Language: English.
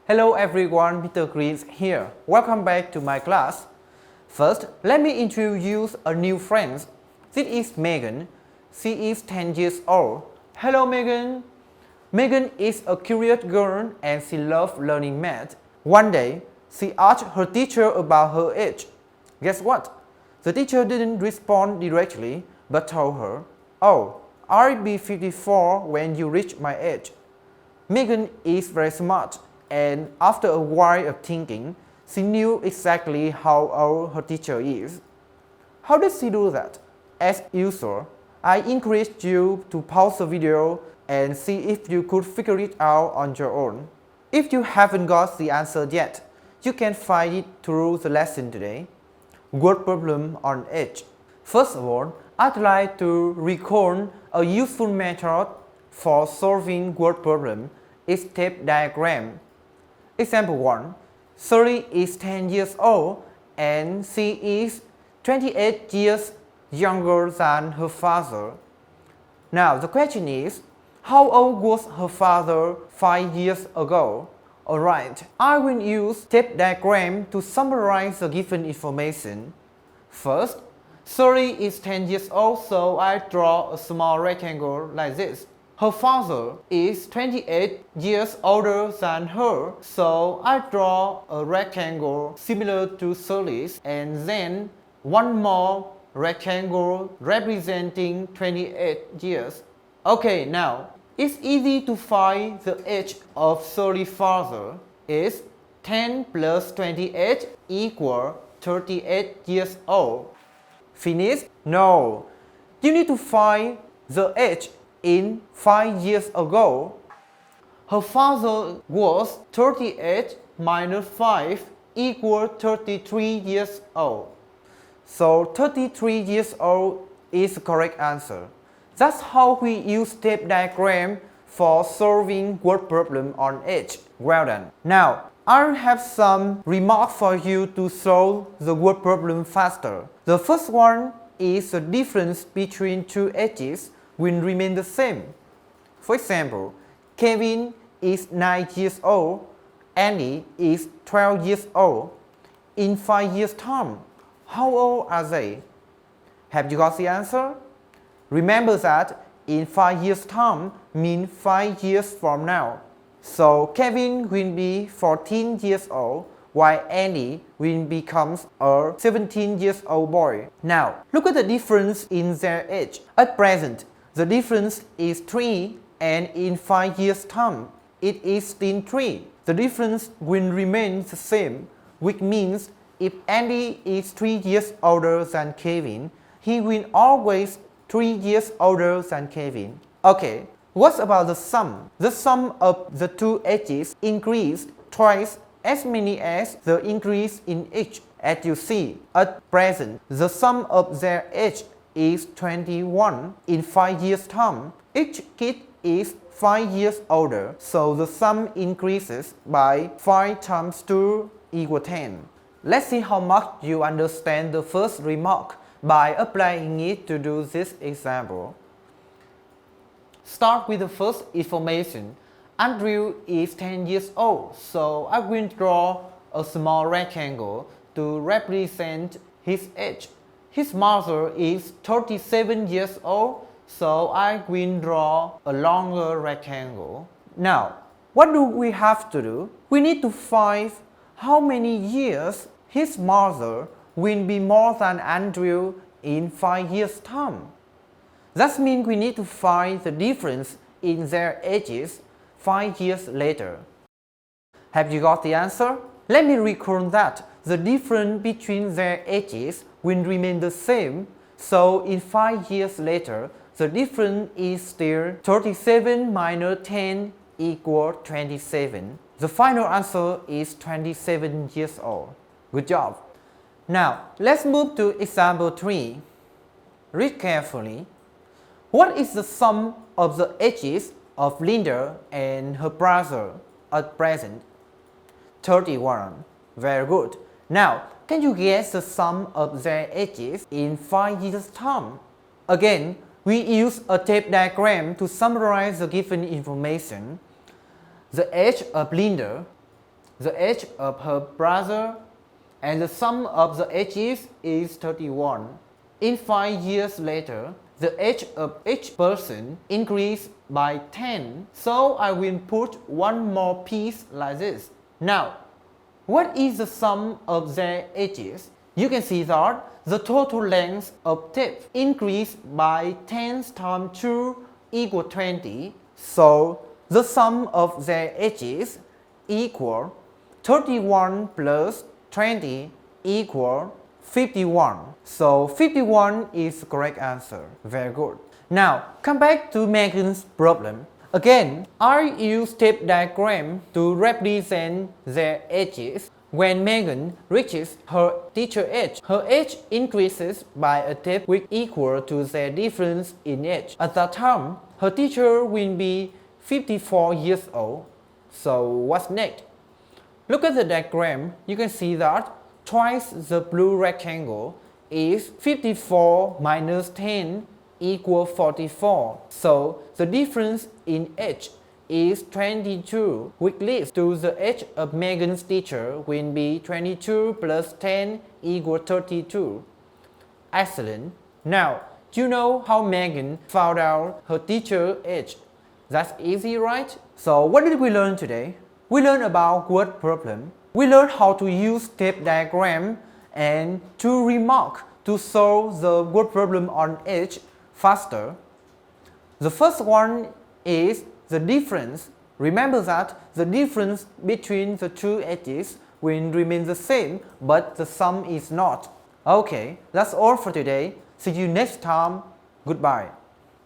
Hello everyone, Mr. Green here. Welcome back to my class. First, let me introduce a new friend. This is Megan. She is 10 years old. Hello Megan. Megan is a curious girl and she loves learning math. One day, she asked her teacher about her age. Guess what? The teacher didn't respond directly, but told her, "Oh, I'll be 54 when you reach my age." Megan is very smart, and after a while of thinking, she knew exactly how old her teacher is. How did she do that? As usual, I encourage you to pause the video and see if you could figure it out on your own. If you haven't got the answer yet, you can find it through the lesson today. Word problem on age. First of all, I'd like to recall a useful method for solving word problem is step diagram. Example 1. Shirley is 10 years old and she is 28 years younger than her father. Now the question is, how old was her father 5 years ago? Alright, I will use step diagram to summarize the given information. First, Shirley is 10 years old, so I draw a small rectangle like this. Her father is 28 years older than her, so I draw a rectangle similar to Shirley's and then one more rectangle representing 28 years. Okay, now it's easy to find the age of Shirley's father. Is 10 plus 28 equal 38 years old. Finished? No. You need to find the age in 5 years ago. Her father was 38 minus 5 equal 33 years old. So 33 years old is the correct answer. That's how we use step diagram for solving word problem on age. Well done. Now, I'll have some remarks for you to solve the word problem faster. The first one is the difference between two ages will remain the same. For example, Kevin is 9 years old, Annie is 12 years old. In 5 years' time, how old are they? Have you got the answer? Remember that in 5 years' time means 5 years from now. So Kevin will be 14 years old, while Annie will become a 17 years old boy. Now, look at the difference in their age. At present, the difference is 3, and in 5 years' time, it is still 3. The difference will remain the same, which means if Andy is 3 years older than Kevin, he will always 3 years older than Kevin. Okay, what about the sum? The sum of the two ages increased twice as many as the increase in age. As you see, at present, the sum of their age is 21. In 5 years' time, each kid is 5 years older, so the sum increases by 5 times 2 equals 10. Let's see how much you understand the first remark by applying it to do this example. Start with the first information. Andrew is 10 years old, so I will draw a small rectangle to represent his age. His mother is 37 years old, so I will draw a longer rectangle. Now, what do we have to do? We need to find how many years his mother will be more than Andrew in 5 years' time. That means we need to find the difference in their ages 5 years later. Have you got the answer? Let me recall that the difference between their ages will remain the same, so in 5 years later, the difference is still 37 minus 10 equals 27. The final answer is 27 years old. Good job. Now, let's move to example 3. Read carefully. What is the sum of the ages of Linda and her brother at present? 31. Very good. Now, can you guess the sum of their ages in 5 years' time? Again, we use a tape diagram to summarize the given information. The age of Linda the age of her brother, and the sum of the ages is 31. In 5 years later, the age of each person increased by 10, so I will put one more piece like this. Now, what is the sum of their ages? You can see that the total length of tape increased by 10 times 2 equal 20, so the sum of their ages equal 31 plus 20 equal 51. So 51 is the correct answer. Very good. Now come back to Megan's problem. Again, I use tape diagram to represent their ages. When Megan reaches her teacher age, her age increases by a tape which equal to their difference in age. At that time, her teacher will be 54 years old. So what's next? Look at the diagram. You can see that twice the blue rectangle is 54 minus 10 equal 44. So the difference in age is 22, which leads to the age of Megan's teacher will be 22 plus 10 equal 32. Excellent. Now, do you know how Megan found out her teacher's age? That's easy, right? So what did we learn today? We learned about word problem. We learned how to use tape diagram and to remark to solve the word problem on age faster. The first one is the difference. Remember that the difference between the two ages will remain the same, but the sum is not. Okay, that's all for today. See you next time. Goodbye.